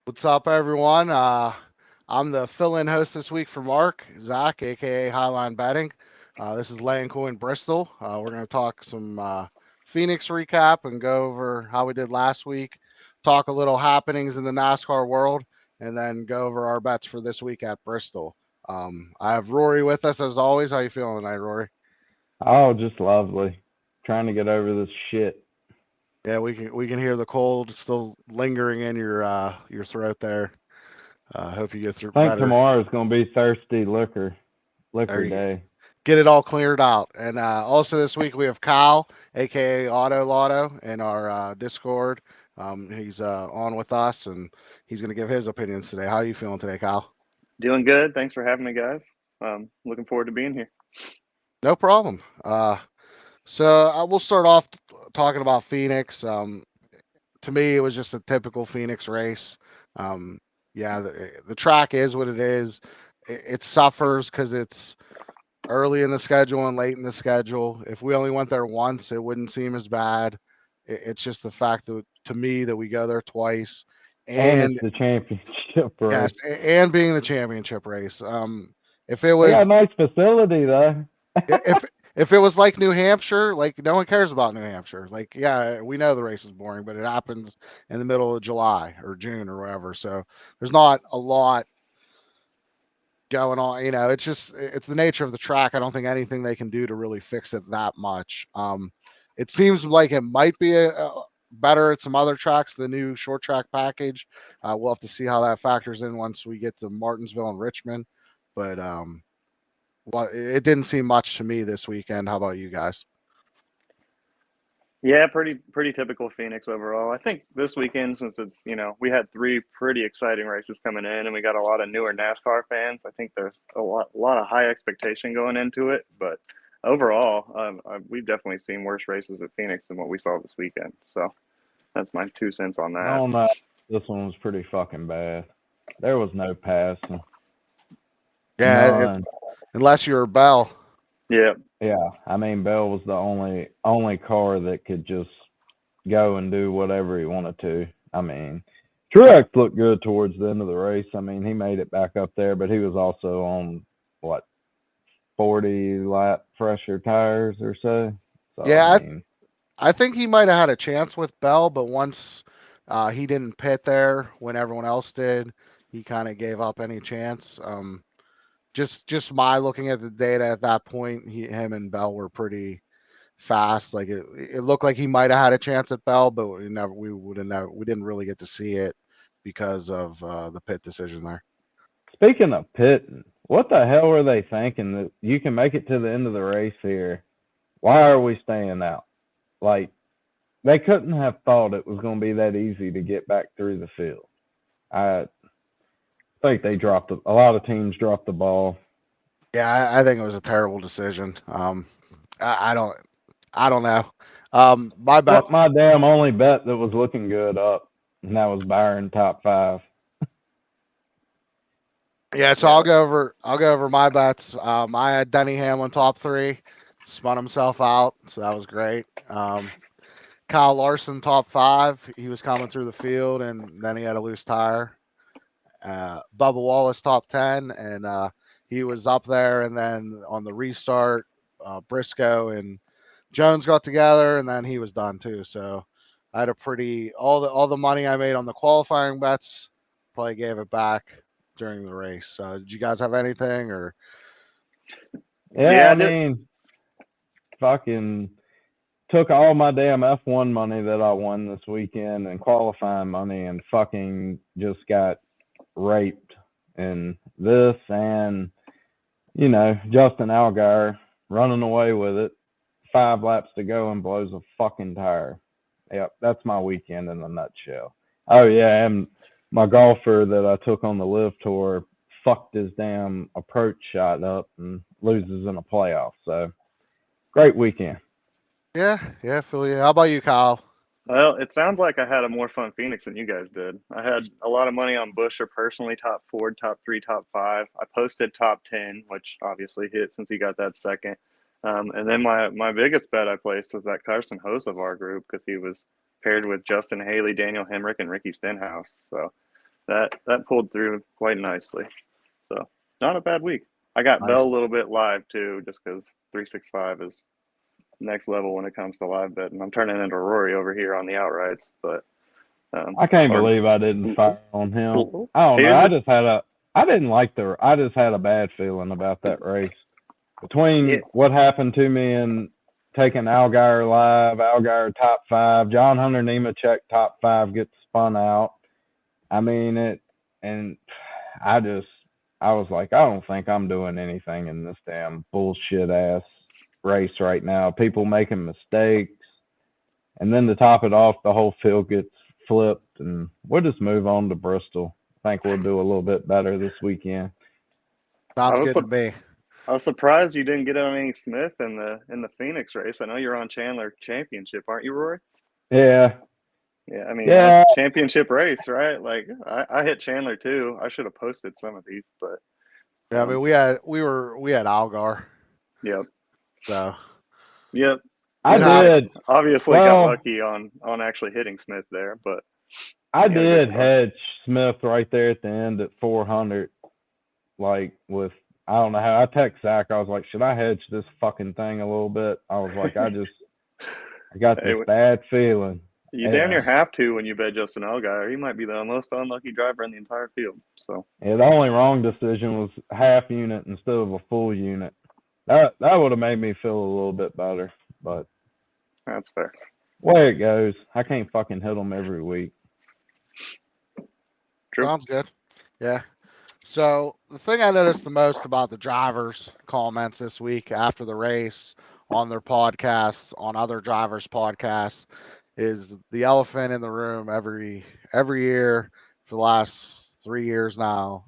What's up, everyone? I'm the fill-in host this week for Mark, Zach, aka Highline Betting. This is Layin in Bristol. We're going to talk some Phoenix recap and go over how we did last week, talk a little happenings in the NASCAR world, and then go over our bets for this week at Bristol. I have Rory with us as always. How you feeling tonight, Rory? Oh, just lovely. Trying to get over this shit. Yeah, we can hear the cold still lingering in your throat there. Hope you get through I think better. tomorrow is going to be thirsty There liquor you day. get it all cleared out. And also this week we have Kyle, aka Auto Lotto, in our Discord. He's on with us, and he's going to give his opinions today. How are you feeling today, Kyle? Doing good. Thanks for having me, guys. Looking forward to being here. No problem. So we'll start off talking about Phoenix. To me, it was just a typical Phoenix race. Um, yeah, the track is what it is. It suffers because it's early in the schedule and late in the schedule. If we only went there once, it wouldn't seem as bad. It's just the fact that to me that we go there twice, And it's and the championship yes, race. and being the championship race. If it They got was a nice facility, though. if if it was like New Hampshire, like no one cares about New Hampshire. Like yeah, we know the race is boring, but it happens in the middle of July or June or whatever. So there's not a lot going on. It's just it's the nature of the track. I don't think anything they can do to really fix it that much. It seems like it might be a better at some other tracks, the new short track package. We'll have to see how that factors in once we get to Martinsville and Richmond. But well, it didn't seem much to me this weekend. How about you guys? Yeah, pretty typical Phoenix overall. I think this weekend, since it's we had three pretty exciting races coming in, and we got a lot of newer NASCAR fans. I think there's a lot of high expectation going into it, but overall, we've definitely seen worse races at Phoenix than what we saw this weekend. So that's my 2 cents on I that. don't know. This one was pretty fucking bad. There was no passing. Yeah, None. unless you're Bell. Yeah, Yeah, I mean, Bell was the only car that could just go and do whatever he wanted to. I mean, Truex looked good towards the end of the race. I mean, he made it back up there, but he was also on what 40 lap fresher tires or so. So I Yeah, mean, I think he might have had a chance with Bell, but once he didn't pit there when everyone else did, he kind of gave up any chance. Just my looking at the data at that point, him and Bell were pretty fast. Like it looked like he might have had a chance at Bell, but we didn't really get to see it because of the pit decision there. speaking of pitting, what the hell were they thinking that you can make it to the end of the race here? Why are we staying out? Like they couldn't have thought it was going to be that easy to get back through the field. I think they dropped a lot of teams dropped the ball. Yeah, I think it was a terrible decision. I don't know. My bet. What my damn only bet that was looking good up, and that was Byron top five. Yeah, so yeah. I'll go over my bets. I had Denny Hamlin top three, spun himself out, so that was great. Kyle Larson top five, he was coming through the field and then he had a loose tire. Bubba Wallace top 10, and he was up there, and then on the restart, Briscoe and Jones got together, and then he was done too. So I had a pretty all the money I made on the qualifying bets probably gave it back during the race. Did you guys have anything or? Yeah, Yeah, I mean, fucking took all my damn F1 money that I won this weekend and qualifying money and fucking just got raped in this and Justin Allgaier running away with it. 5 laps to go and blows a fucking tire. Yep, that's my weekend in a nutshell. Oh yeah, and my golfer that I took on the live tour fucked his damn approach shot up and loses in a playoff. So great weekend. Yeah, Phil. Yeah. How about you, Kyle? well, it sounds like I had a more fun Phoenix than you guys did. I had a lot of money on Busch or personally top four, top three, top five. I posted top 10, which obviously hit since he got that second. And then my biggest bet I placed was that Carson Hocevar group because he was paired with Justin Haley, Daniel Hemrick, and Ricky Stenhouse. So that pulled through quite nicely. So not a bad week. I got Nice. Bell a little bit live too, just because 365 is next level when it comes to live betting. I'm turning into Rory over here on the outrights, but I can't or, believe I didn't fire on him. I don't he know. was I didn't like I just had a bad feeling about that race. Between Yeah. what happened to me and taking Allgaier live, Allgaier top 5, John Hunter Nemechek top 5 gets spun out. I mean and I was like, I don't think I'm doing anything in this damn bullshit ass race right now. People making mistakes. And then to top it off, the whole field gets flipped, and we'll just move on to Bristol. I think we'll do a little bit better this weekend. Sounds good to me. I was surprised you didn't get on any Smith in the Phoenix race. I know you're on Chandler Championship, aren't you, Rory? Yeah. Yeah, I mean Yeah. that's a championship race, right? Like I hit Chandler too. I should have posted some of these, but Yeah, I mean we had Algar. Yep. So Yep. I did. Obviously got lucky on actually hitting Smith there, but I did hedge Smith right there at the end at 400. Like with I don't know how I text Zach. I was like, should I hedge this fucking thing a little bit? I was like, I got this bad feeling. You damn near have to when you bet Justin Allgaier. He might be the most unlucky driver in the entire field. So yeah, the only wrong decision was half unit instead of a full unit. That would have made me feel a little bit better, but that's fair. Way it goes. I can't fucking hit them every week. True. Sounds good. Yeah. So the thing I noticed the most about the drivers' comments this week after the race on their podcasts, on other drivers' podcasts, is the elephant in the room every year for the last 3 years now,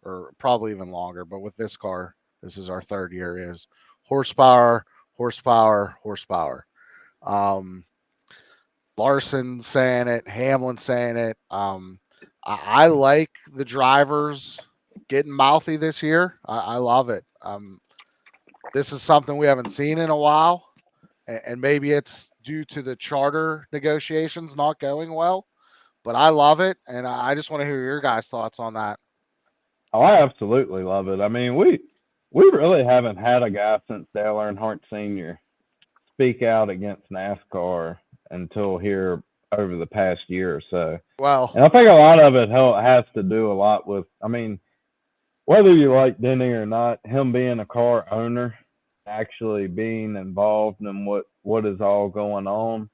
or probably even longer. But with this car, this is our third year. Is horsepower, horsepower, horsepower. Larson saying it, Hamlin saying it. I like the drivers getting mouthy this year. I love it. This is something we haven't seen in a while, and maybe it's due to the charter negotiations not going well. But I love it, and I just want to hear your guys' thoughts on that. Oh, I absolutely love it. I mean, we really haven't had a guy since Dale Earnhardt Sr. speak out against NASCAR until here over the past year or so. Well, and I think a lot of it has to do a lot with, I mean, whether you like Denny or not, him being a car owner, actually being involved in what is all going on,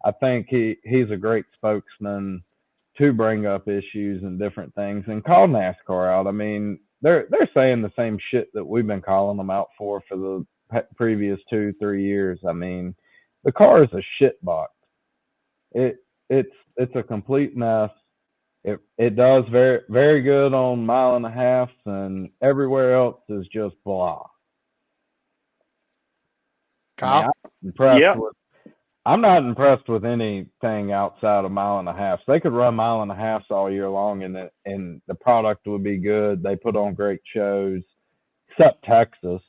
I think he's a great spokesman to bring up issues and different things and call NASCAR out. I mean, they're saying the same shit that we've been calling them out for the previous 2-3 years. I mean, the car is a shit box. It's a complete mess. It does very very good on 1.5 miles, and everywhere else is just blah. Kyle? I'm not impressed with anything outside of 1.5 miles. They could run 1.5 miles all year long, and the product would be good. They put on great shows, except Texas.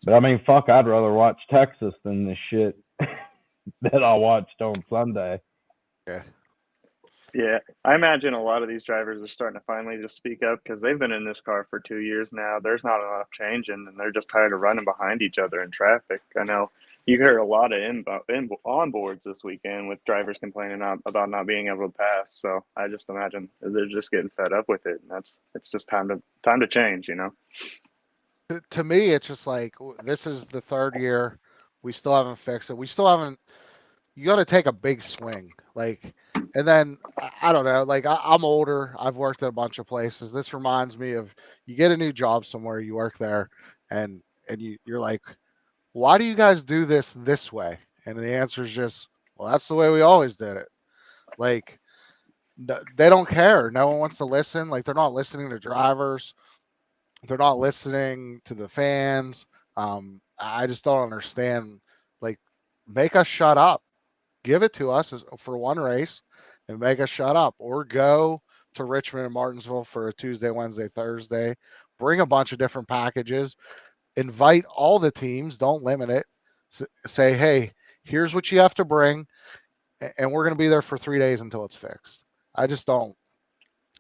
But I mean, fuck, I'd rather watch Texas than this shit that I watched on Sunday. Yeah, I imagine a lot of these drivers are starting to finally just speak up because they've been in this car for 2 years now. There's not enough changing, and they're just tired of running behind each other in traffic. I know you heard a lot of onboards this weekend with drivers complaining about not being able to pass. So I just imagine they're just getting fed up with it, and it's just time to change, you know. To me, it's just like this is the third year. We still haven't fixed it. We still haven't. You got to take a big swing, like, and then I don't know. Like I'm older. I've worked at a bunch of places. This reminds me of you get a new job somewhere, you work there, and you're like, why do you guys do this way? And the answer is just, well, that's the way we always did it. Like they don't care. No one wants to listen. Like they're not listening to drivers. They're not listening to the fans. I just don't understand. Like, make us shut up. Give it to us for one race and make us shut up, or go to Richmond and Martinsville for a Tuesday, Wednesday, Thursday. Bring a bunch of different packages. Invite all the teams. Don't limit it. Say, hey, here's what you have to bring, and we're going to be there for 3 days until it's fixed. I just don't.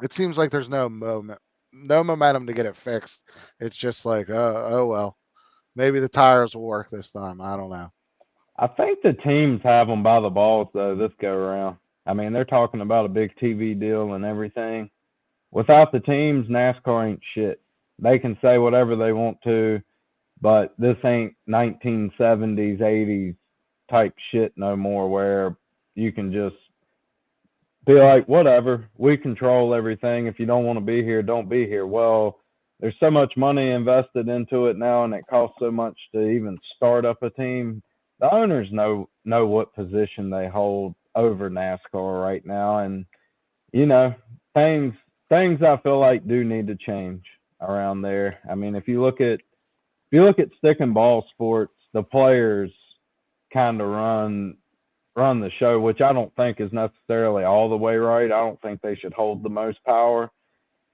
It seems like there's no momentum to get it fixed. It's just like, oh well, maybe the tires will work this time. I don't know. I think the teams have them by the balls though this go around. I mean, they're talking about a big TV deal and everything. Without the teams, NASCAR ain't shit. They can say whatever they want to, but this ain't 1970s, 80s type shit no more where you can just be like, whatever, we control everything. If you don't want to be here, don't be here. Well, there's so much money invested into it now, and it costs so much to even start up a team. The owners know what position they hold over NASCAR right now, and you know things things I feel like do need to change around there. I mean, if you look at stick and ball sports, the players kind of run the show, which I don't think is necessarily all the way right. I don't think they should hold the most power,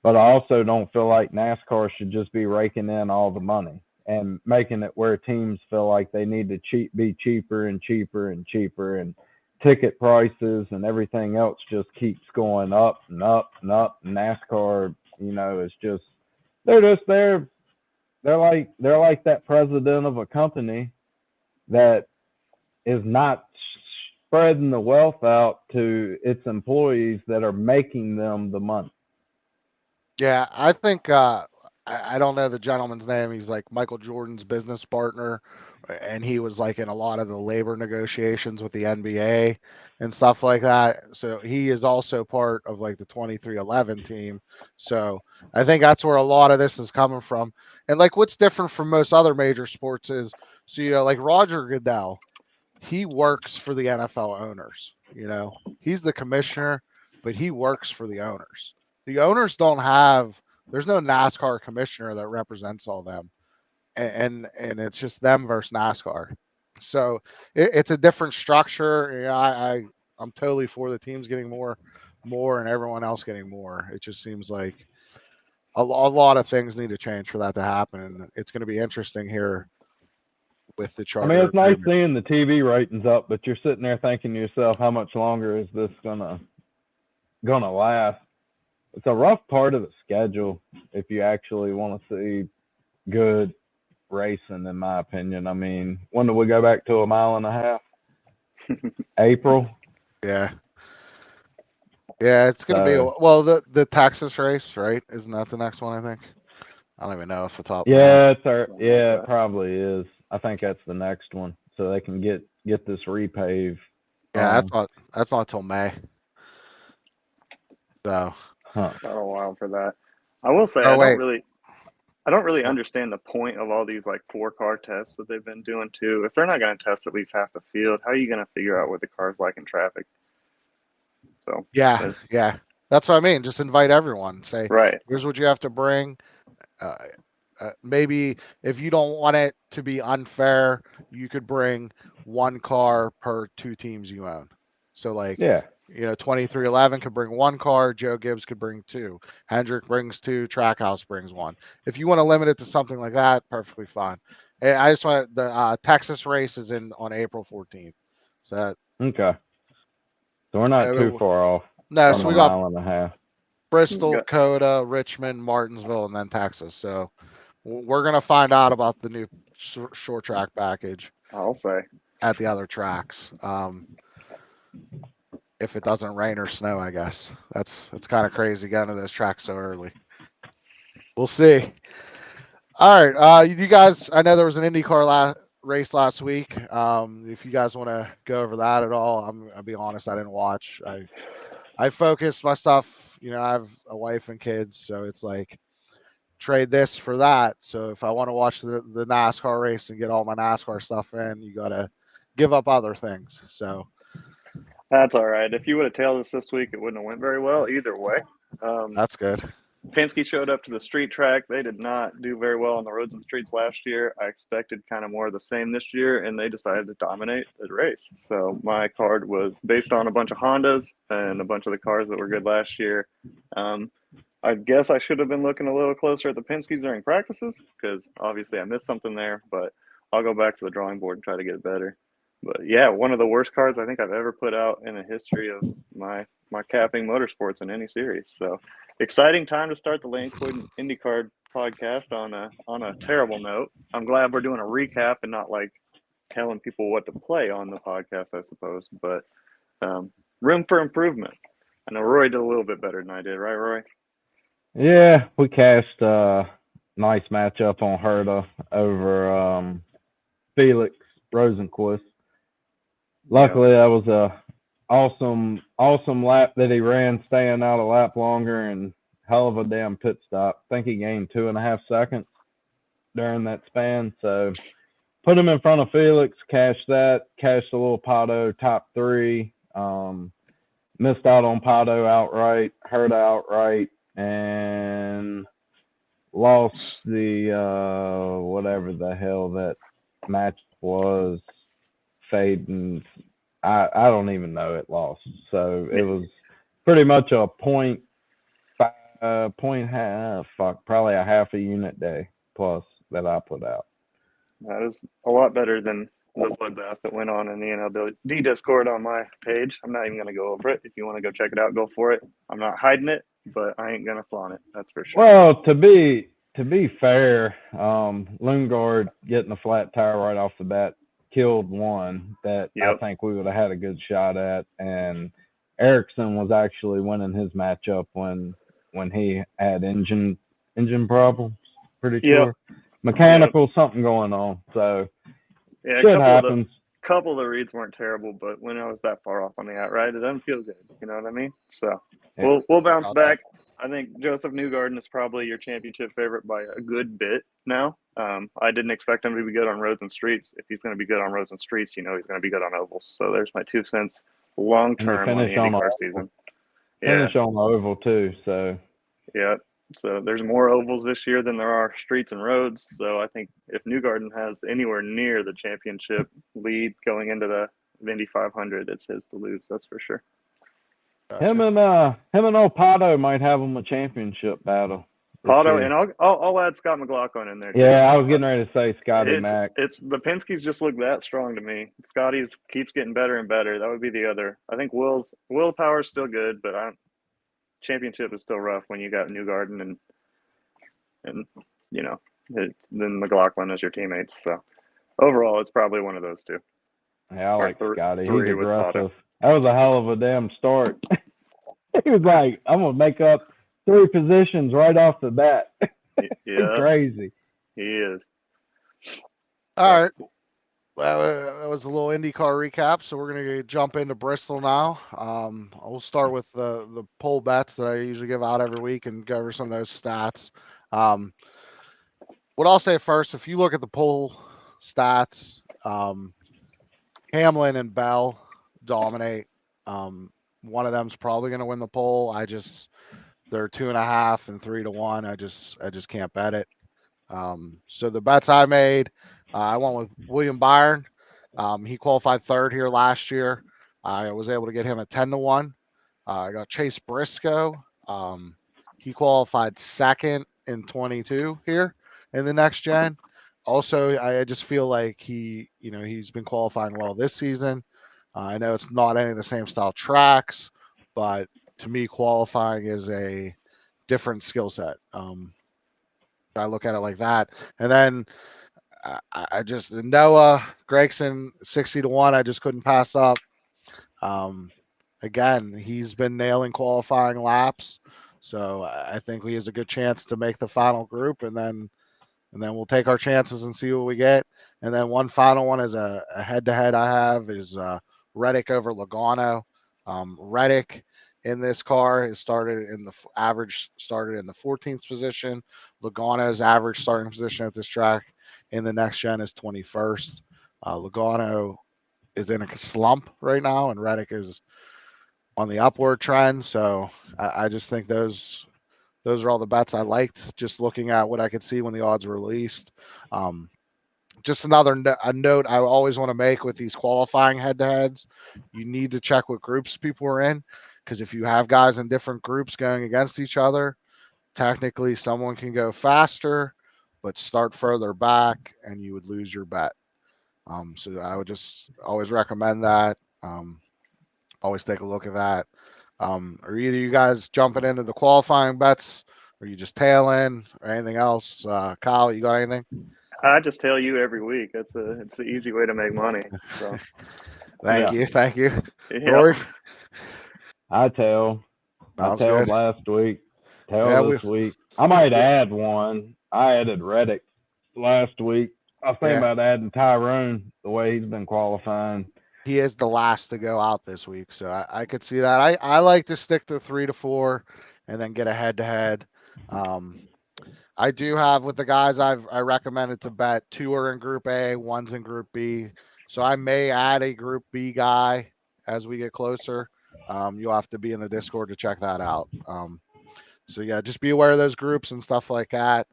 but I also don't feel like NASCAR should just be raking in all the money and making it where teams feel like they need to be cheaper and cheaper and cheaper, and ticket prices and everything else just keeps going up and up and up. And NASCAR, is just they're like that president of a company that is not spreading the wealth out to its employees that are making them the money. Yeah, I think I don't know the gentleman's name. He's like Michael Jordan's business partner, and he was like in a lot of the labor negotiations with the NBA and stuff like that. So he is also part of like the 2311 team. So I think that's where a lot of this is coming from. And like what's different from most other major sports is so like Roger Goodell, he works for the NFL owners. He's the commissioner, but he works for the owners. The owners don't have. There's no NASCAR commissioner that represents all them, and it's just them versus NASCAR. So it's a different structure. I'm totally for the teams getting more, and everyone else getting more. It just seems like a lot of things need to change for that to happen, and it's going to be interesting here with the I mean, charter it's nice agreement. seeing the TV ratings up, but you're sitting there thinking to yourself, how much longer is this gonna last? It's a rough part of the schedule if you actually want to see good racing, in my opinion. I mean, when do we go back to a mile and a half? April. Yeah. Yeah, it's gonna be So well the Texas race, right? Isn't that the next one? I think. I don't even know off the top of my head. Something like yeah, it that. probably is. I think that's the next one, so they can get this repave. Yeah, that's not till May. So. Huh. Got a while for that. I will say Oh wait. I don't really understand the point of all these like 4 car tests that they've been doing too. If they're not going to test at least half the field, how are you going to figure out what the car's like in traffic? So, Yeah, there's- yeah. That's what I mean. Just invite everyone. Say, right. here's what you have to bring. Uh, maybe if you don't want it to be unfair, you could bring one car per two teams you own. So like, Yeah. 2311 could bring one car, Joe Gibbs could bring two, Hendrick brings two, Trackhouse brings one. If you want to limit it to something like that, perfectly fine. And I just want the Texas race is in on April 14th. So Okay. So we're not too uh, far off no, from so a we got mile and a half. Bristol, Got, Coda, Richmond, Martinsville, and then Texas. So we're gonna find out about the new short track package I'll say. at the other tracks. If it doesn't rain or snow, I guess it's kind of crazy getting to those tracks so early. We'll see. All right, you guys. I know there was an IndyCar race last week. If you guys want to go over that at all, I'll be honest. I didn't watch. I focused my stuff. I have a wife and kids, so it's like trade this for that. So if I want to watch the NASCAR race and get all my NASCAR stuff in, you gotta give up other things. So That's all right. If you would have tailed us this week, it wouldn't have went very well either way. Um, that's good. Penske showed up to the street track. They did not do very well on the roads and streets last year. I expected kind of more of the same this year, and they decided to dominate the race. So my card was based on a bunch of Hondas and a bunch of the cars that were good last year. Um, I guess I should have been looking a little closer at the Penske's during practices because obviously I missed something there, but I'll go back to the drawing board and try to get better. But yeah, one of the worst cards I think I've ever put out in the history of my my capping motorsports in any series. So exciting time to start the Layin IndyCar podcast on a terrible note. I'm glad we're doing a recap and not like telling people what to play on the podcast, I suppose. But room for improvement. I know Roy did a little bit better than I did, right, Roy? Yeah, we cashed a nice matchup on Herta over Felix Rosenquist. Luckily, that was a awesome lap that he ran, staying out a lap longer, and hell of a damn pit stop. I think he gained 2.5 seconds during that span. So put him in front of Felix, cashed a little Pato top 3. Missed out on Pato outright, Herta outright, and lost the whatever the hell that match was. Fading, I don't even know it lost. So it was pretty much a point half, probably a half a unit day plus that I put out. That is a lot better than the bloodbath that went on in the NLD Discord on my page. I'm not even going to go over it. If you want to go check it out, go for it. I'm not hiding it, but I ain't going to flaunt it. That's for sure. Well, to be fair, Lundgaard getting a flat tire right off the bat killed one that I think we would have had a good shot at, and Ericsson was actually winning his matchup when he had engine problems. Pretty sure mechanical something going on. So yeah, shit happens. Couple of the reads weren't terrible, but when I was that far off on the outright, it doesn't feel good. You know what I mean? So we'll bounce back. I think Joseph Newgarden is probably your championship favorite by a good bit now. I didn't expect him to be good on roads and streets. If he's going to be good on roads and streets, you know he's going to be good on ovals. So there's my 2 cents long term on the IndyCar season. Finish on the oval too. So yeah. So there's more ovals this year than there are streets and roads. So I think if Newgarden has anywhere near the championship lead going into the Indy 500, it's his to lose. That's for sure. Gotcha. Him and old Pato might have him a championship battle. Pato, and I'll add Scott McLaughlin in there too. Yeah, I was getting ready to say Scotty Mac. It's the Penske's just look that strong to me. Scotty's keeps getting better and better. That would be the other. I think Willpower's still good, but championship is still rough when you got Newgarden and you know then McLaughlin as your teammates. So overall, it's probably one of those two. Yeah, I like Scotty. He's aggressive. That was a hell of a damn start. He was like, I'm gonna make up 3 positions right off the bat. Yeah, crazy. He is. All right. That was a little IndyCar recap, so we're going to jump into Bristol now. I'll start with the poll bets that I usually give out every week and go over some of those stats. What I'll say first, if you look at the poll stats, Hamlin and Bell dominate. One of them's probably going to win the poll. They're 2.5 and 3 to 1. I just can't bet it. So the bets I made, I went with William Byron. He qualified 3rd here last year. I was able to get him at 10 to 1. I got Chase Briscoe. He qualified 2nd in 22 here in the next gen. Also, I just feel like he's been qualifying well this season. I know it's not any of the same style tracks, but to me, qualifying is a different skill set. I look at it like that. And then I just Noah Gragson 60 to 1. I just couldn't pass up. Again, he's been nailing qualifying laps, so I think he has a good chance to make the final group, and then we'll take our chances and see what we get. And then one final one is a head-to-head I have is Reddick over Logano. Reddick in this car is average started in the 14th position. Logano's average starting position at this track in the next gen is 21st. Logano is in a slump right now, and Reddick is on the upward trend. So I just think those are all the bets I liked, just looking at what I could see when the odds were released. Just another note I always want to make with these qualifying head-to-heads, you need to check what groups people are in, because if you have guys in different groups going against each other, technically someone can go faster but start further back, and you would lose your bet. So I would just always recommend that. Always take a look at that. Are either you guys jumping into the qualifying bets, or you just tailing, or anything else? Kyle, you got anything? I just tell you every week. It's the easy way to make money. So Thank Yeah. you, thank you, yeah. Rory. I tell. I Sounds tailed good. last week. Yeah, Tail we. this week. I might add one. I added Reddick last week. I was thinking Yeah, about adding Tyrone the way he's been qualifying. he is the last to go out this week, so I could see that. I like to stick to 3 to 4, and then get a head to head. I do have with the guys I recommended to bet, 2 are in Group A, one's in Group B. So I may add a Group B guy as we get closer. You'll have to be in the Discord to check that out. So yeah, just be aware of those groups and stuff like that.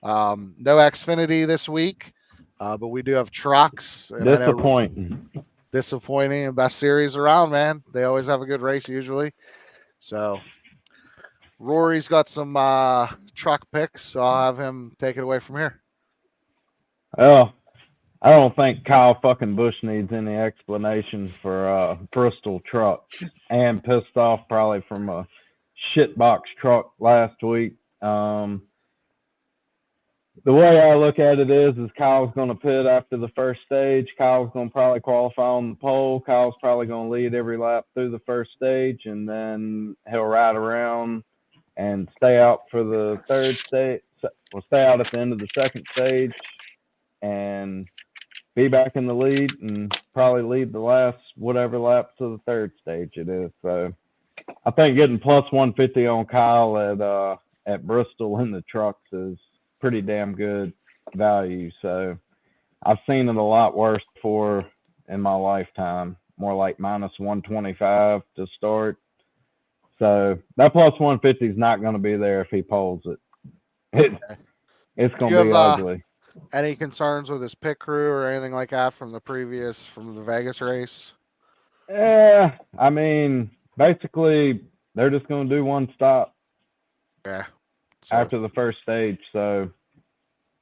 No Xfinity this week, but we do have trucks, and I know Disappointing. disappointing and best series around, man. They always have a good race usually. So Rory's got some truck picks, so I'll have him take it away from here. Well, I don't think Kyle fucking Busch needs any explanation for Bristol truck. And pissed off probably from a shitbox truck last week. The way I look at it is Kyle's going to pit after the first stage. Kyle's going to probably qualify on the pole. Kyle's probably going to lead every lap through the first stage, and then he'll ride around and stay out for the third stage. Well, stay out at the end of the second stage and be back in the lead and probably lead the last whatever laps of the third stage it is. So I think getting plus 150 on Kyle at Bristol in the trucks is pretty damn good value. So I've seen it a lot worse before in my lifetime, more like minus 125 to start. So that plus 150 is not going to be there if he pulls it. It's Do going you to be have ugly. any concerns with his pit crew or anything like that from the Vegas race? Yeah, I mean, basically, they're just going to do one stop Yeah. So after the first stage. So,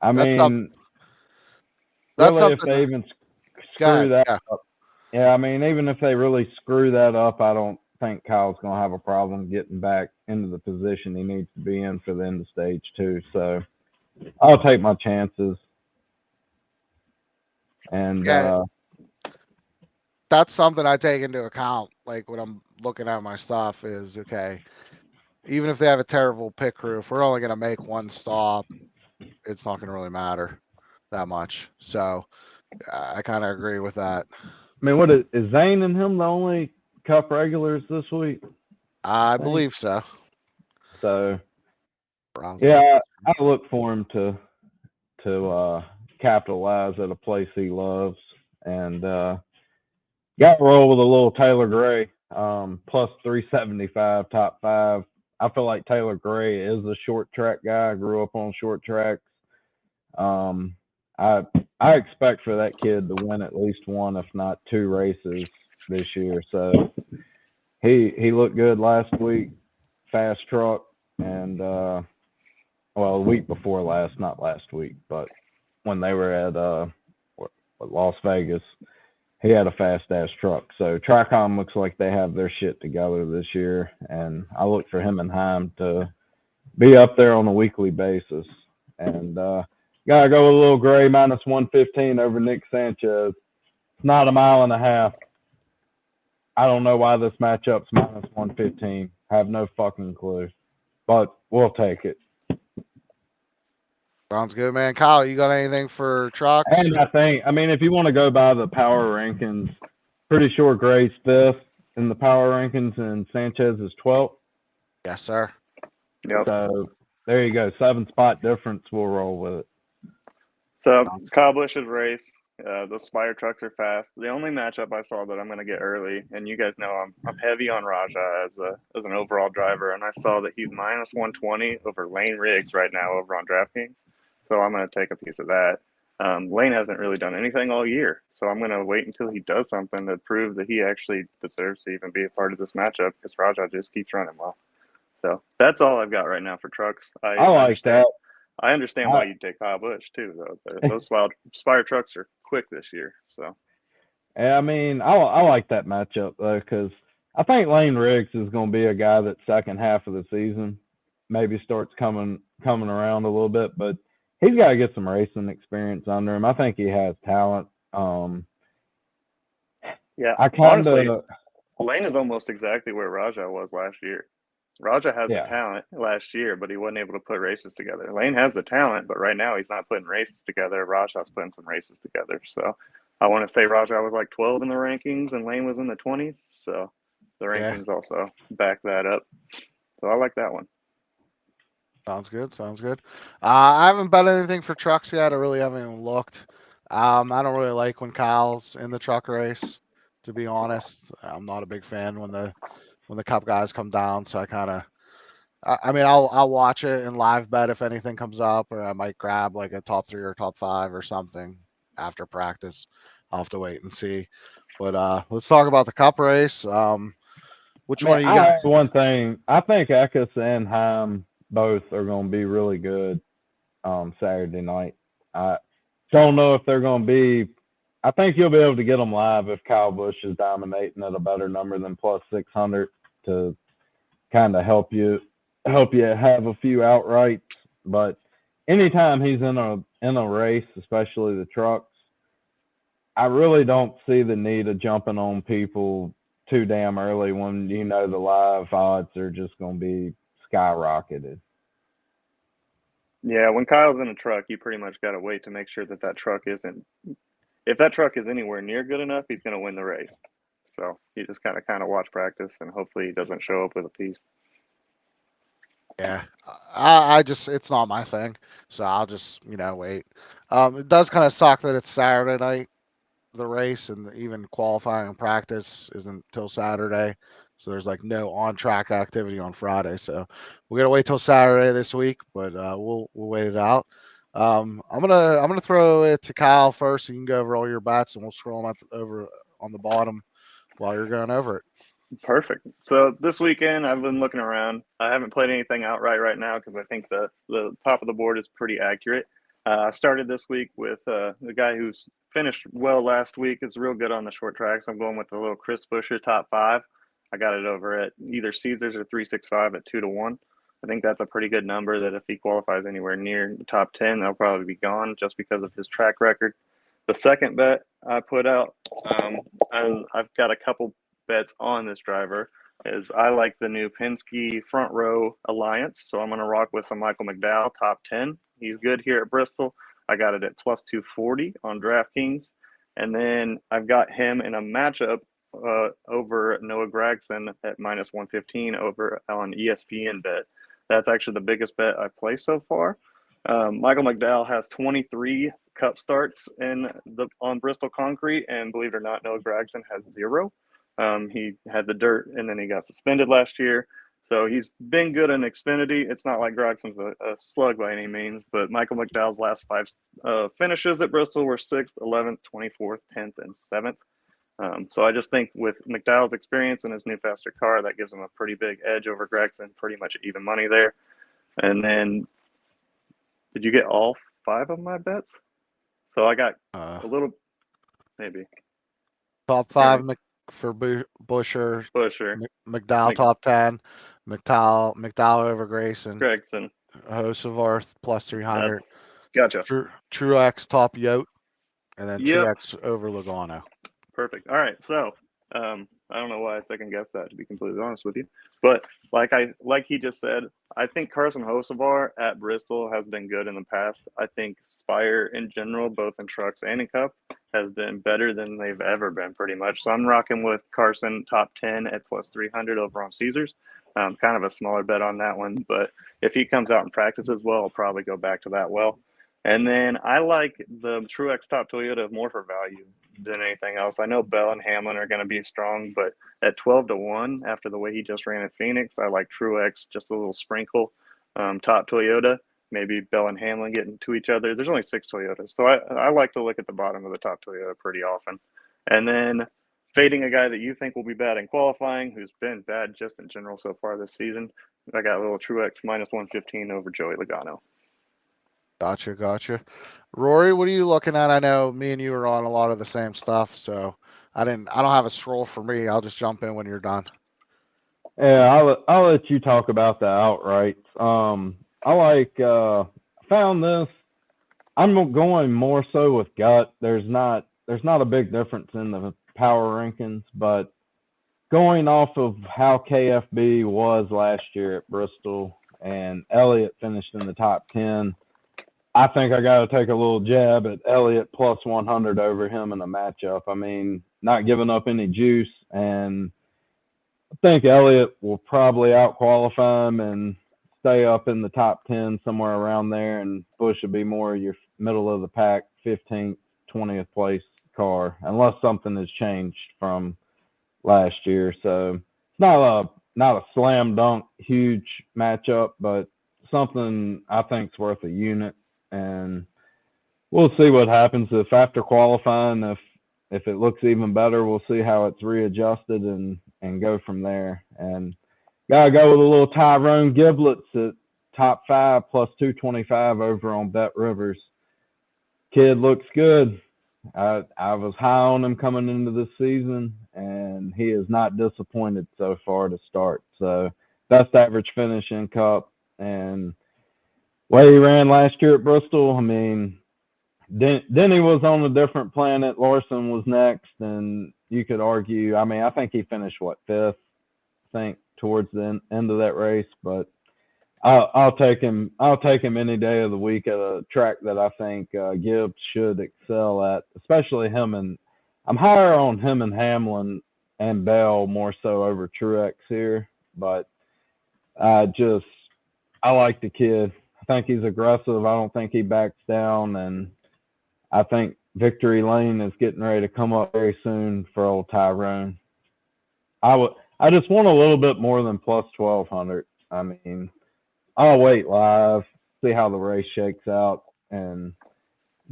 I that's some mean, that's really, if something. they even Go screw ahead. that Yeah. up, yeah, I mean, even if they really screw that up, I don't think Kyle's going to have a problem getting back into the position he needs to be in for the end of stage two. So, I'll take my chances. And Yeah. That's something I take into account. Like when I'm looking at my stuff is okay. Even if they have a terrible pit crew, if we're only gonna make one stop, it's not gonna really matter that much. So I kind of agree with that. I mean, what is Zane and him the only Cup regulars this week? I I think believe so. so. Browns on. Yeah, I look for him to capitalize at a place he loves, and got to roll with a little Taylor Gray, plus 375 top five. I feel like Taylor Gray is a short track guy. I grew up on short tracks. Um, I I expect for that kid to win at least one, if not two races this year. So he looked good last week, fast truck, and well, the week before last, not last week, but when they were at Las Vegas, he had a fast ass truck. So Tricom looks like they have their shit together this year, and I look for him and Heim to be up there on a weekly basis. And gotta go with a little Gray minus 115 over Nick Sanchez. It's not a mile and a half. I don't know why this matchup's minus 115. I have no fucking clue, but we'll take it. Sounds good, man. Kyle, you got anything for trucks? And I mean, if you want to go by the power rankings, pretty sure Gray's fifth in the power rankings and Sanchez is 12th. Yes, sir. Yep. So there you go. 7 spot difference. We'll roll with it. So Kyle Busch's race. Those Spire trucks are fast. The only matchup I saw that I'm going to get early, and you guys know I'm heavy on Raja as an overall driver, and I saw that he's minus 120 over Lane Riggs right now over on DraftKings. So I'm going to take a piece of that. Lane hasn't really done anything all year, so I'm going to wait until he does something to prove that he actually deserves to even be a part of this matchup because Raja just keeps running well. So that's all I've got right now for trucks. I like that. I understand why you'd take Kyle Busch too, though. Those Spire trucks are quick this year. So, I mean, I like that matchup though because I think Lane Riggs is going to be a guy that second half of the season maybe starts coming around a little bit, but he's got to get some racing experience under him. I think he has talent. Yeah, I kind honestly, of Lane is almost exactly where Raja was last year. Raja has the yeah. talent last year, but he wasn't able to put races together. Lane has the talent, but right now he's not putting races together. Raja's putting some races together. So I want to say Raja was like 12 in the rankings and Lane was in the 20s. So the Yeah, rankings also back that up. So I like that one. sounds good. Sounds good. I haven't bet anything for trucks yet. I really haven't even looked. I don't really like when Kyle's in the truck race. To be honest, I'm not a big fan when the Cup guys come down. So I kind of, I mean, I'll watch it and live bet if anything comes up, or I might grab like a top 3 or top 5 or something after practice. I'll have to wait and see. But let's talk about the Cup race. Which I mean, one do you I'll got? add one thing. I think Eckes and Heim both are going to be really good Saturday night. I don't know if they're going to be. I think you'll be able to get them live if Kyle Busch is dominating at a better number than plus 600 to kind of help you have a few outrights. But anytime he's in a race, especially the trucks, I really don't see the need of jumping on people too damn early when you know the live odds are just going to be skyrocketed. Yeah, when Kyle's in a truck, you pretty much got to wait to make sure that that truck isn't. If that truck is anywhere near good enough, he's going to win the race. So you just got to kind of watch practice, and hopefully he doesn't show up with a piece. Yeah, I just it's not my thing, so I'll just wait. It does kind of suck that it's Saturday night, the race, and even qualifying and practice isn't till Saturday, so there's like no on track activity on Friday. So we gotta wait till Saturday this week, but we'll wait it out. I'm gonna throw it to Kyle first, so you can go over all your bets, and we'll scroll them over on the bottom while you're going over it. Perfect. So this weekend, I've been looking around. I haven't played anything outright right now because I think the top of the board is pretty accurate. I started this week with the guy who's finished well last week. Is real good on the short tracks. I'm going with the little Chris Buescher top 5. I got it over at either Caesars or 365 at 2-1. I think that's a pretty good number. That if he qualifies anywhere near the top 10, they'll probably be gone just because of his track record. The second bet I put out, I've got a couple bets on this driver is I like the new Penske front row alliance. So I'm going to rock with some Michael McDowell, top 10. He's good here at Bristol. I got it at plus 240 on DraftKings. And then I've got him in a matchup over Noah Gragson at minus 115 over on ESPN bet. That's actually the biggest bet I've placed so far. Michael McDowell has 23 Cup starts on Bristol concrete, and believe it or not, Noah Gragson has 0. He had the dirt, and then he got suspended last year. So he's been good in Xfinity. It's not like Grogson's a slug by any means, but Michael McDowell's last 5 finishes at Bristol were 6th, 11th, 24th, 10th, and 7th. So I just think with McDowell's experience and his new faster car, that gives him a pretty big edge over Gragson, pretty much even money there. And then, did you get all 5 of my bets? So I got Uh, a little, maybe. Top Here, 5 for Busher, Busher, McDowell top 10, McDowell over Grayson, Gregson. Hosevarth plus 300, That's gotcha. Truex top Yote, and then Yep. Truex over Logano. Perfect. All right. So I don't know why I second guessed that, to be completely honest with you. But like he just said, I think Carson Hocevar at Bristol has been good in the past. I think Spire in general, both in trucks and in Cup, has been better than they've ever been pretty much. So I'm rocking with Carson top 10 at plus 300 over on Caesars. Kind of a smaller bet on that one. But if he comes out and practices well, I'll probably go back to that well. And then I like the Truex Top Toyota more for value than anything else. I know Bell and Hamlin are going to be strong, but at 12-1 after the way he just ran at Phoenix, I like Truex just a little sprinkle. Top Toyota, maybe Bell and Hamlin getting to each other. There's only 6 Toyotas, so I like to look at the bottom of the top Toyota pretty often. And then fading a guy that you think will be bad in qualifying, who's been bad just in general so far this season, I got a little Truex minus 115 over Joey Logano. Gotcha. Rory, what are you looking at? I know me and you are on a lot of the same stuff, so I don't have a scroll for me. I'll just jump in when you're done. Yeah, I'll let you talk about the outrights. I like found this. I'm going more so with gut. There's not a big difference in the power rankings, but going off of how KFB was last year at Bristol and Elliott finished in the top 10, I think I got to take a little jab at Elliott plus 100 over him in a matchup. I mean, not giving up any juice, and I think Elliott will probably out qualify him and stay up in the top 10 somewhere around there, and Busch will be more your middle of the pack, 15th, 20th place car, unless something has changed from last year. So it's not a slam dunk huge matchup, but something I think is worth a unit. And we'll see what happens if after qualifying, if it looks even better, we'll see how it's readjusted and go from there. And gotta go with a little Tyrone Giblets at top 5 plus 225 over on Bet Rivers. Kid looks good. I was high on him coming into this season, and he is not disappointed so far to start. So best average finish in Cup, and way he ran last year at Bristol. I mean, Denny was on a different planet. Larson was next, and you could argue. I mean, I think he finished fifth. I think towards the end of that race, but I'll take him. I'll take him any day of the week at a track that I think Gibbs should excel at, especially him. And I'm higher on him and Hamlin and Bell more so over Truex here, but just I like the kid. I think he's aggressive. I don't think he backs down, and I think victory lane is getting ready to come up very soon for old Tyrone. I just want a little bit more than plus 1,200. I mean, I'll wait live, see how the race shakes out, and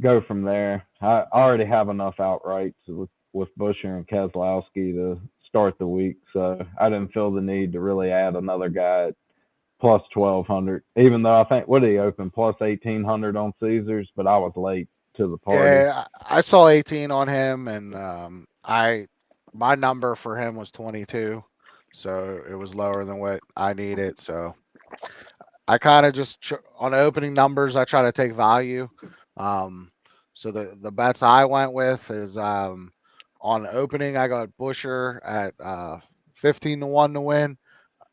go from there. I already have enough outrights with Buescher and Keselowski to start the week, so I didn't feel the need to really add another guy at plus 1,200. Even though I think what did he open plus 1,800 on Caesars, but I was late to the party. Yeah, I saw 18 on him, and I my number for him was 22, so it was lower than what I needed. So I kind of just on opening numbers, I try to take value. Um, so the bets I went with is on opening, I got Busher at 15 to 1 to win.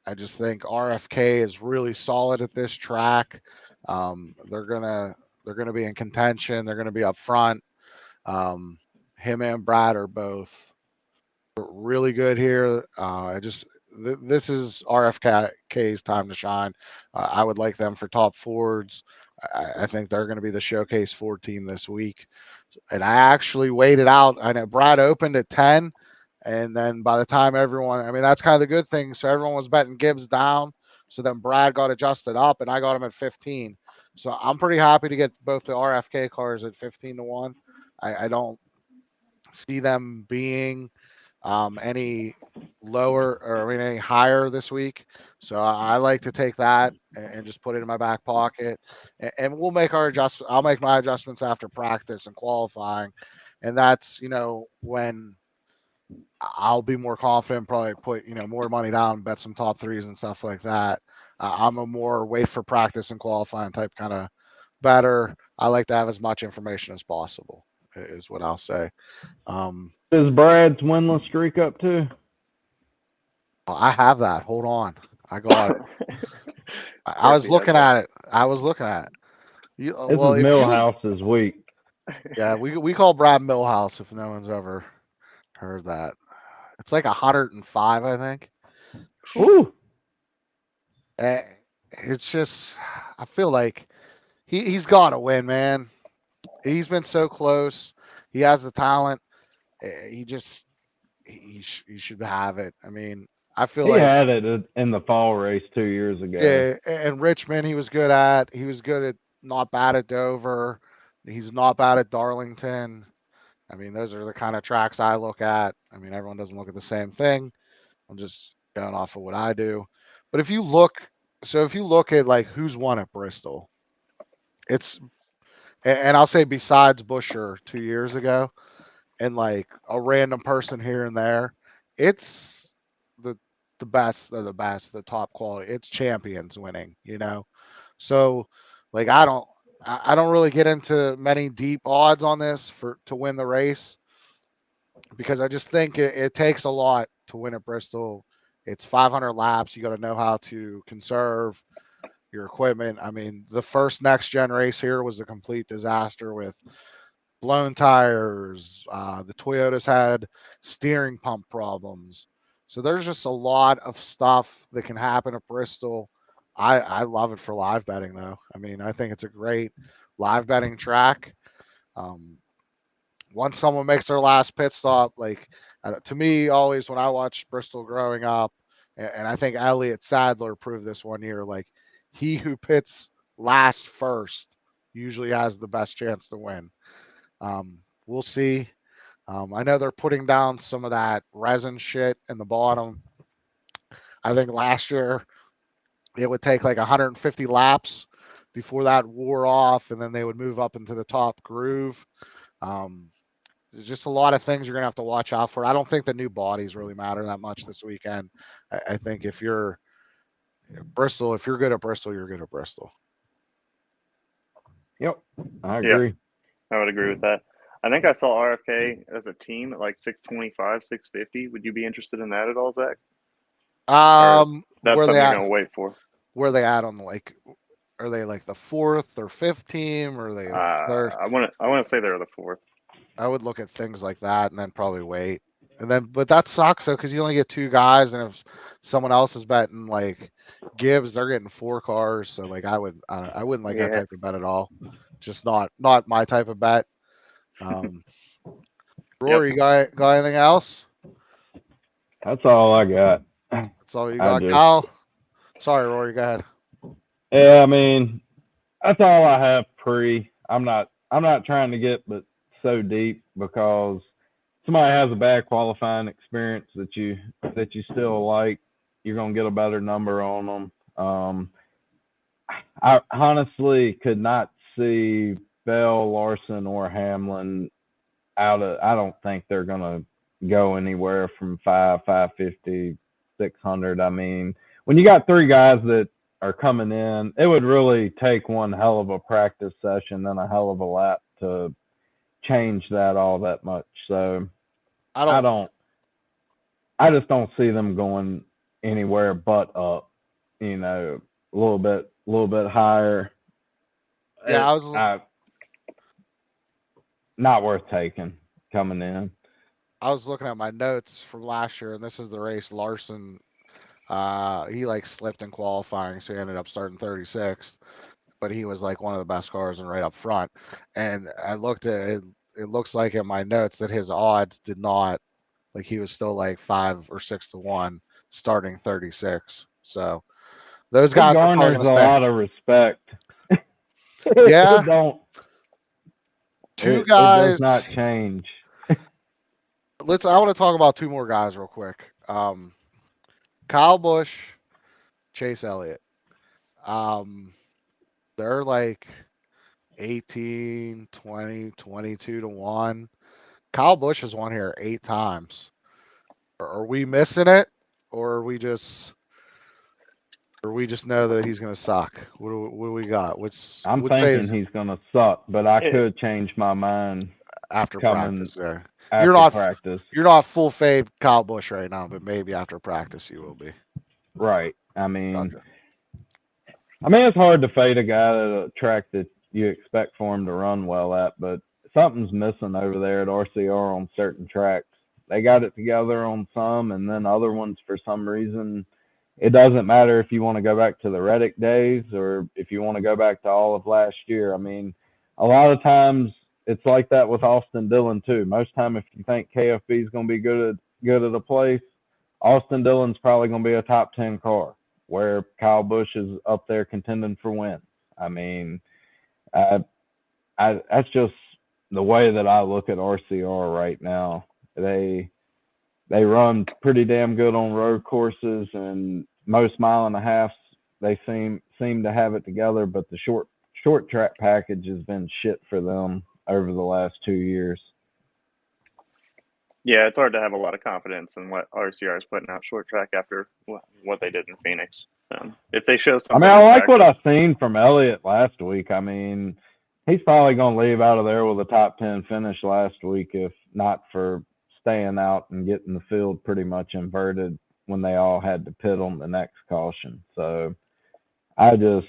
I just think RFK is really solid at this track. They're gonna be in contention. They're gonna be up front. Um, him and Brad are both really good here. This is RFK's time to shine. I would like them for top Fords. I think they're going to be the showcase Ford team this week. And I actually waited out. I know Brad opened at 10, and then by the time everyone, I mean, that's kind of the good thing. So everyone was betting Gibbs down. So then Brad got adjusted up, and I got him at 15. So I'm pretty happy to get both the RFK cars at 15 to 1. I don't see them being any lower or I mean any higher this week. So I like to take that and just put it in my back pocket, and we'll make our adjustment. I'll make my adjustments after practice and qualifying, and that's when I'll be more confident. Probably put more money down, bet some top threes and stuff like that. I'm a more wait for practice and qualifying type kind of better. I like to have as much information as possible. Is what I'll say. Um, Is Brad's winless streak up too? I have that. Hold on. I got it. Of I course was he has looking that. at it. I was looking at it. This Well, is if you, Millhouse's week. yeah, we call Brad Millhouse if no one's ever heard that. It's like 105, I think. Ooh, Eh, It's just, I feel like he's got to win, man. He's been so close. He has the talent. He just he should have it. I mean, I feel he like had it in the fall race 2 years ago. yeah, and Richmond he was good at. He was good at not bad at Dover. He's not bad at Darlington. I mean, those are the kind of tracks I look at. I mean, everyone doesn't look at the same thing. I'm just going off of what I do. But if you look at like who's won at Bristol, it's and I'll say besides Busher 2 years ago, and like a random person here and there, it's the the best of the best, the top quality. It's champions winning, you know. So, like, I don't really get into many deep odds on this for to win the race because I just think it takes a lot to win at Bristol. It's 500 laps. You got to know how to conserve your equipment. I mean, the first next gen race here was a complete disaster with blown tires. The Toyotas had steering pump problems. So there's just a lot of stuff that can happen at Bristol. I love it for live betting though. I mean, I think it's a great live betting track. Um, Once someone makes their last pit stop, like to me, always when I watched Bristol growing up, and I think Elliott Sadler proved this one year, like he who pits last first usually has the best chance to win. We'll see. I know they're putting down some of that resin shit in the bottom. I think last year it would take like 150 laps before that wore off, and then they would move up into the top groove. Um, there's just a lot of things you're gonna have to watch out for. I don't think the new bodies really matter that much this weekend. I think if you're Bristol, if you're good at Bristol, you're good at Bristol. Yep, I Yeah, agree. I would agree with that. I think I saw RFK as a team at like 625, 650. Would you be interested in that at all, Zach? Or is that Where they something you're at? going to wait for? Where they at on the like? Are they like the fourth or fifth team? Or are they the third? I want to say they're the fourth. I would look at things like that and then probably wait. And then, but that sucks though, because you only get two guys, and if someone else is betting like Gibbs, they're getting four cars. So like, I wouldn't like that Yeah. type of bet at all. Just not my type of bet. Um, Yep. Rory, got anything else? That's all I got. That's all you I got, just, Kyle. Sorry, Rory, go ahead. yeah, I mean, that's all I have pre. I'm not trying to get but so deep because somebody has a bad qualifying experience that you still like, you're gonna get a better number on them. I honestly could not see Bell, Larson, or Hamlin out of. I don't think they're gonna go anywhere from 550, 600. I mean, when you got three guys that are coming in, it would really take one hell of a practice session and a hell of a lap to change that all that much. So I I don't. don't. I just don't see them going anywhere but up. A little bit higher. Yeah, Not worth taking coming in. I was looking at my notes from last year, and this is the race Larson. He like slipped in qualifying, so he ended up starting 36th. But he was like one of the best cars and right up front. And I looked at it. It looks like in my notes that his odds did not like he was still like 5 or 6 to 1 starting 36. So those It guys are probably garners going a to stay. lot of respect. Yeah, it don't. two It does guys. not change. I want to talk about two more guys real quick. Kyle Busch, Chase Elliott. Um, they're like 18, 20, 22 to 1. Kyle Busch has won here 8 times. Are we missing it, or we just know that he's going to suck? What do we got? I'm Would say thinking is he's gonna suck, but I It, could change my mind after coming practice. Yeah. You're after not practice. you're not full fade Kyle Busch right now, but maybe after practice you will be. Right. Gotcha. I mean, it's hard to fade a guy at a track that you expect for him to run well at, but something's missing over there at RCR on certain tracks. They got it together on some, and then other ones, for some reason, it doesn't matter if you want to go back to the Reddick days or if you want to go back to all of last year. I mean, a lot of times it's like that with Austin Dillon too. Most time, if you think KFB is going to be good at a place, Austin Dillon's probably going to be a top 10 car, where Kyle Busch is up there contending for wins. I mean, I, that's just the way that I look at RCR right now. They run pretty damn good on road courses, and most mile and a halves they seem to have it together. But the short track package has been shit for them over the last 2 years. Yeah, it's hard to have a lot of confidence in what RCR is putting out short track after what they did in Phoenix. If they show I something, mean, I in like what practice, I've seen from Elliott last week. I mean, he's probably going to leave out of there with a top 10 finish last week, if not for staying out and getting the field pretty much inverted when they all had to pit on the next caution. So I just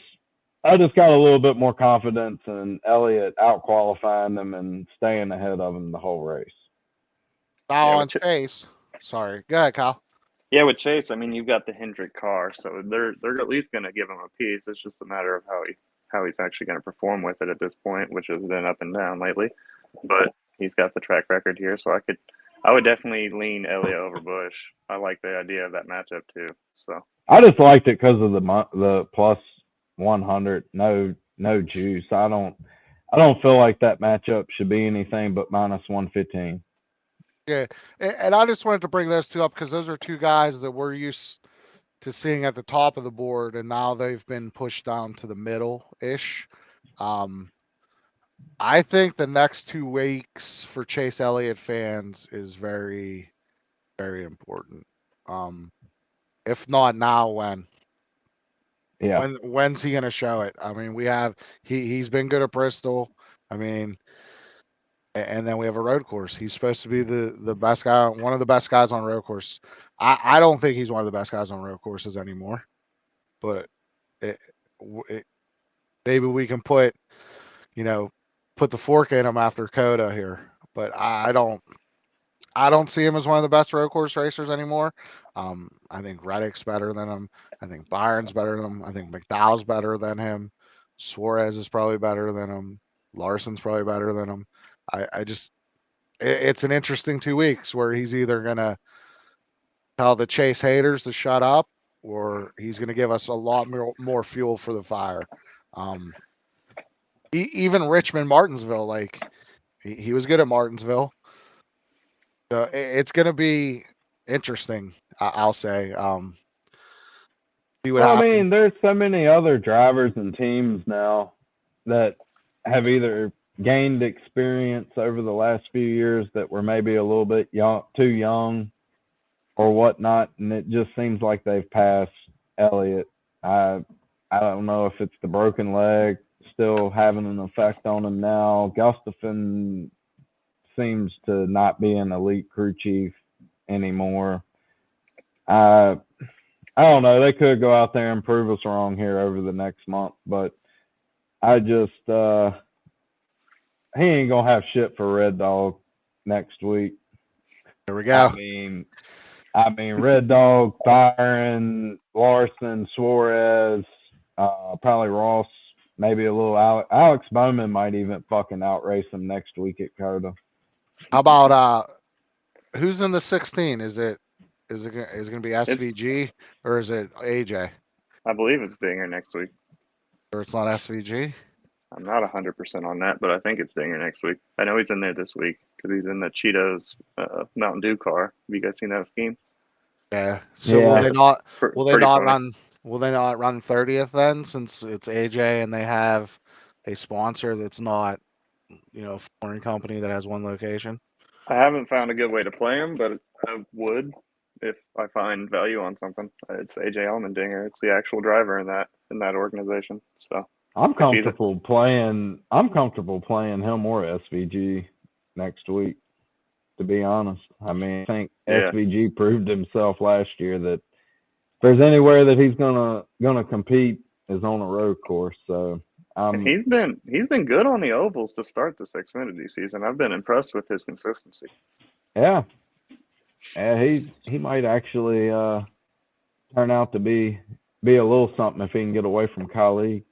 got a little bit more confidence in Elliott out qualifying them and staying ahead of him the whole race. Now yeah, on Chase. Sorry. Go ahead, Kyle. yeah, with Chase, I mean, you've got the Hendrick car, so they're at least going to give him a piece. It's just a matter of how he's actually going to perform with it at this point, which has been up and down lately. But he's got the track record here, so I would definitely lean Elliott over Busch. I like the idea of that matchup too. So I just liked it because of the plus 100, no juice. I don't feel like that matchup should be anything but minus 115. Yeah, and I just wanted to bring those two up because those are two guys that we're used to seeing at the top of the board, and now they've been pushed down to the middle-ish. I think the next 2 weeks for Chase Elliott fans is very, very important. If not now, when? Yeah. When's he gonna show it? I mean, he's been good at Bristol. I mean, and then we have a road course. He's supposed to be the best guy, one of the best guys on road course. I don't think he's one of the best guys on road courses anymore, but it, it, maybe we can put the fork in him after Coda here. But I don't see him as one of the best road course racers anymore. I think Reddick's better than him. I think Byron's better than him. I think McDowell's better than him. Suarez is probably better than him. Larson's probably better than him. It's an interesting 2 weeks where he's either gonna tell the Chase haters to shut up, or he's gonna give us a lot more fuel for the fire. Even Richmond Martinsville, like he was good at Martinsville. So it's gonna be interesting. I'll say. See what Well, I happens. mean, there's so many other drivers and teams now that have either gained experience over the last few years that were maybe a little bit too young or whatnot, and it just seems like they've passed Elliott. I don't know if it's the broken leg still having an effect on him now. Gustafson seems to not be an elite crew chief anymore. I don't know. They could go out there and prove us wrong here over the next month, but I just he ain't gonna have shit for Red Dog next week. There we go. I mean, Red Dog, Byron, Larson, Suarez, probably Ross, maybe a little Alex Bowman might even fucking outrace him next week at Coda. How about who's in the 16? Is it gonna be SVG or is it AJ? I believe it's Dinger next week. Or it's not SVG? I'm not 100% on that, but I think it's Dinger next week. I know he's in there this week because he's in the Cheetos Mountain Dew car. Have you guys seen that scheme? Yeah. So Yeah. will they not? Will they not funny. run? Will they not run 30th then, since it's AJ and they have a sponsor that's not, a foreign company that has one location? I haven't found a good way to play him, but I would if I find value on something. It's AJ Allmendinger. It's the actual driver in that organization. So I'm comfortable playing him or SVG next week, to be honest. I mean, I think SVG proved himself last year that if there's anywhere that he's gonna compete is on a road course. So he's been good on the ovals to start the Xfinity season. I've been impressed with his consistency. Yeah, he might actually turn out to be a little something if he can get away from Kali.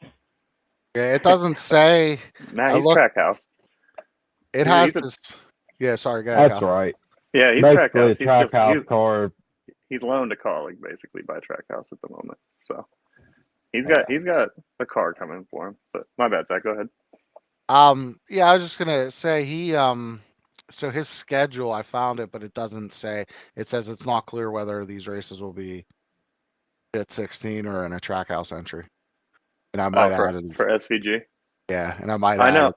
Yeah, it doesn't say. Matt, he's Trackhouse. It has this. Yeah, sorry, go ahead. That's right. Yeah, he's basically Trackhouse. A Trackhouse car. He's loaned a colleague basically by Trackhouse at the moment. So he's got a car coming for him. But my bad, Zach. Go ahead. Yeah, I was just gonna say so his schedule, I found it, but it doesn't say. It says it's not clear whether these races will be at 16 or in a Trackhouse entry. And I might add for SVG. Yeah, and I might I know. add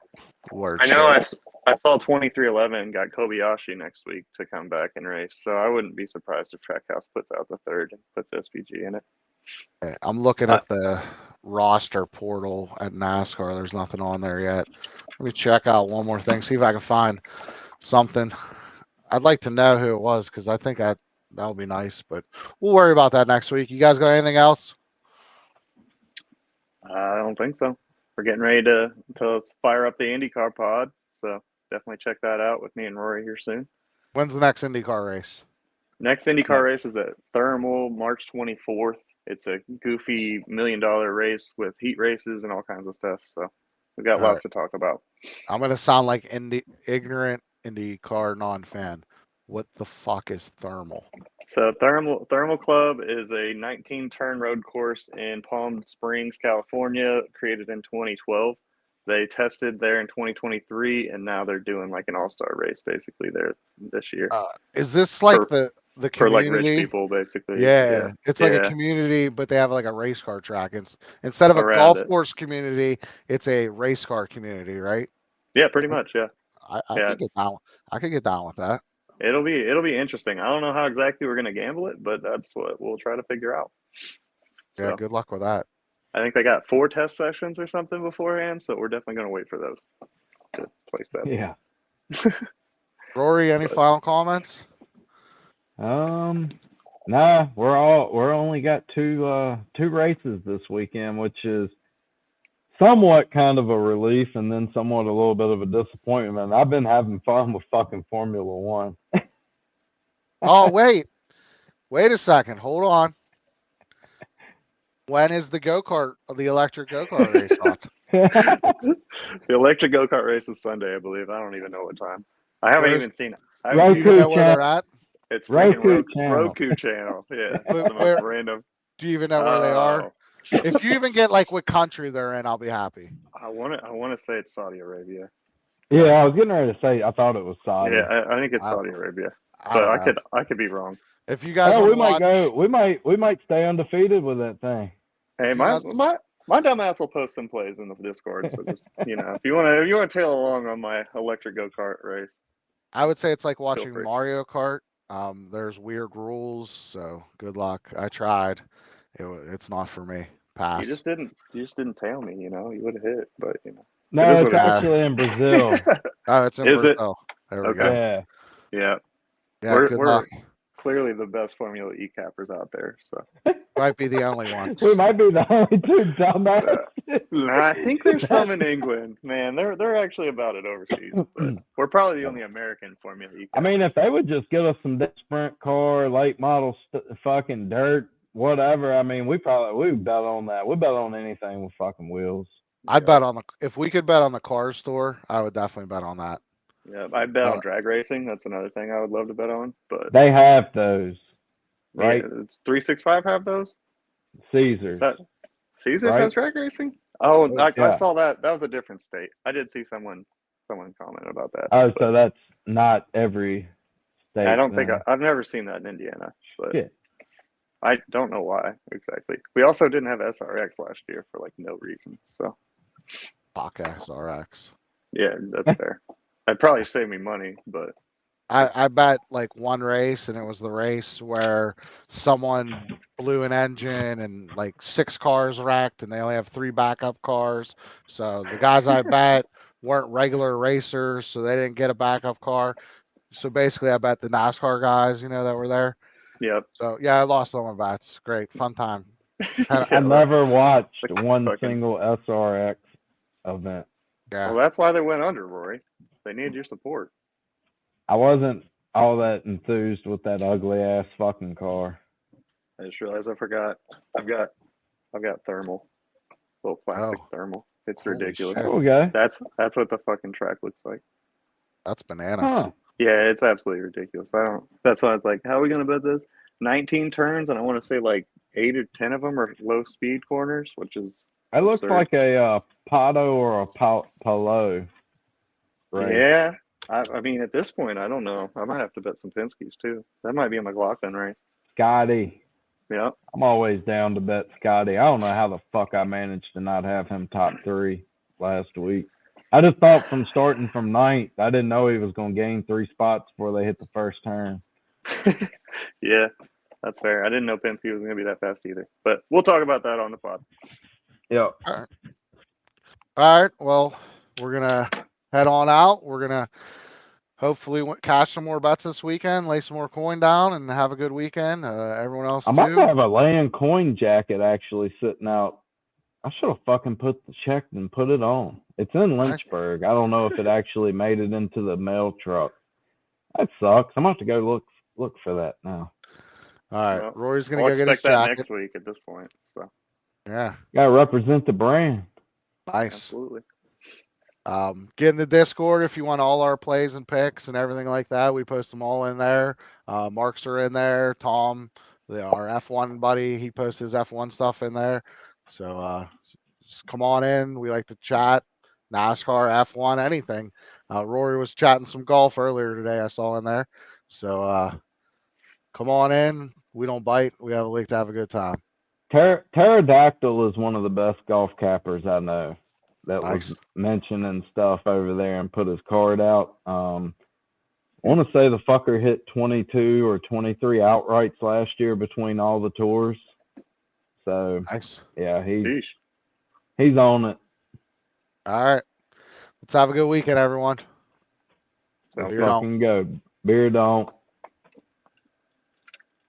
words. I know. I saw 2311 got Kobayashi next week to come back and race, so I wouldn't be surprised if Trackhouse puts out the third and puts SPG in it. Okay, I'm looking Uh, at the roster portal at NASCAR. There's nothing on there yet. Let me check out one more thing, see if I can find something. I'd like to know who it was because I think that would be nice, but we'll worry about that next week. You guys got anything else? I don't think so. We're getting ready to fire up the IndyCar pod, so definitely check that out with me and Rory here soon. When's the next IndyCar race? Next IndyCar race is at Thermal, March 24th. It's a goofy $1 million race with heat races and all kinds of stuff. So we've got lots to talk about. I'm gonna sound like ignorant IndyCar non-fan. What the fuck is Thermal? So Thermal Club is a 19-turn road course in Palm Springs, California, created in 2012. They tested there in 2023, and now they're doing like an all-star race basically there this year. Is this like for, the for like rich community? people, basically? Yeah, it's like a Yeah, community, but they have like a race car track. Instead of a around golf it. course community, it's a race car community, right? Yeah, pretty much. Yeah, I yeah. could get down. I could get down with that. It'll be interesting. I don't know how exactly we're gonna gamble it, but that's what we'll try to figure out. Yeah, So good luck with that. I think they got 4 test sessions or something beforehand, so we're definitely gonna wait for those to place bets. Yeah. Rory, any final comments? Nah, we're only got two races this weekend, which is somewhat kind of a relief and then somewhat a little bit of a disappointment. I've been having fun with fucking Formula One. Oh, wait a second. Hold on. When is the electric go-kart race on? The electric go-kart race is Sunday, I believe. I don't even know what time. I haven't even seen it. Do you even know where they're at? It's freaking Roku channel. Yeah, it's the most random. Do you even know where they are? If you even get like what country they're in, I'll be happy. I want to say it's Saudi Arabia. Yeah, I was getting ready to say I thought it was Saudi. Yeah, I think it's Saudi Arabia, but I could be wrong. If you guys, we might go. We might stay undefeated with that thing. Hey, my dumbass will post some plays in the Discord. So just if you want to tail along on my electric go-kart race, I would say it's like watching Mario Kart. There's weird rules, so good luck. I tried. It's not for me. Pass. You just didn't tail me. You would have hit, but No, it's actually in Brazil. Oh, it's in Brazil. There we go. Yeah. We're clearly the best Formula E cappers out there. So might be the only ones. We might be the only two dumbass. I think there's some in England. Man, they're actually about it overseas. But we're probably the only American Formula E cappers. I mean, if they would just get us some sprint car, late model fucking dirt, whatever. I mean, we bet on that. We bet on anything with fucking wheels. I'd bet on if we could bet on the car store, I would definitely bet on that. Yeah, I'd bet on drag racing. That's another thing I would love to bet on. But they have those, right? Yeah, it's 365 have those. Caesars. Caesars has drag racing. Oh, I saw that. That was a different state. I did see someone comment about that. Oh, so that's not every state. I don't think I've never seen that in Indiana, but yeah. I don't know why exactly. We also didn't have SRX last year for like no reason. So fuck SRX. Yeah, that's fair. I'd probably save me money, but I bet like one race, and it was the race where someone blew an engine and like 6 cars wrecked, and they only have 3 backup cars. So the guys I bet weren't regular racers, so they didn't get a backup car. So basically, I bet the NASCAR guys, that were there. Yep. So yeah, I lost all my bets. Great, fun time. I never watched one single SRX event. Yeah. Well, that's why they went under, Rory. They needed your support. I wasn't all that enthused with that ugly ass fucking car. I just realized I forgot. I've got thermal, little plastic thermal. It's ridiculous. Okay. That's what the fucking track looks like. That's bananas. Huh. Yeah, it's absolutely ridiculous. That's why I was like, how are we gonna bet this? 19 turns, and I want to say like 8 or 10 of them are low speed corners, which is it looks like a Pato or a Polo. Right. Yeah. I mean, at this point, I don't know. I might have to bet some Penske's too. That might be a McLaughlin, right? Scotty. Yeah. I'm always down to bet Scotty. I don't know how the fuck I managed to not have him top 3 last week. I just thought from starting from ninth, I didn't know he was going to gain 3 spots before they hit the first turn. Yeah, that's fair. I didn't know Penske was going to be that fast either. But we'll talk about that on the pod. Yep. All right. Well, we're gonna head on out. We're gonna hopefully cash some more bets this weekend, lay some more coin down, and have a good weekend. Everyone else I might too. have a Layin coin jacket actually sitting out. I should have fucking checked and put it on. It's in Lynchburg. I don't know if it actually made it into the mail truck. That sucks. I'm gonna have to go look for that now. All right. Well, Rory's gonna I'll go get his expect that jacket. next week at this point. So Yeah. Gotta represent the brand. Nice. absolutely. Get in the Discord if you want all our plays and picks and everything like that. We post them all in there. Marks are in there. Tom, our F1 buddy, he posts his F1 stuff in there. So just come on in. We like to chat. NASCAR, F1, anything. Rory was chatting some golf earlier today. I saw in there. So come on in. We don't bite. We like to have a good time. Pterodactyl is one of the best golf cappers I know. That Nice. was mentioning stuff over there and put his card out. I want to say the fucker hit 22 or 23 outrights last year between all the tours. So Nice. yeah, Sheesh. he's on it. All right. Let's have a good weekend, everyone. Sounds Let's good. fucking go. Beer don't.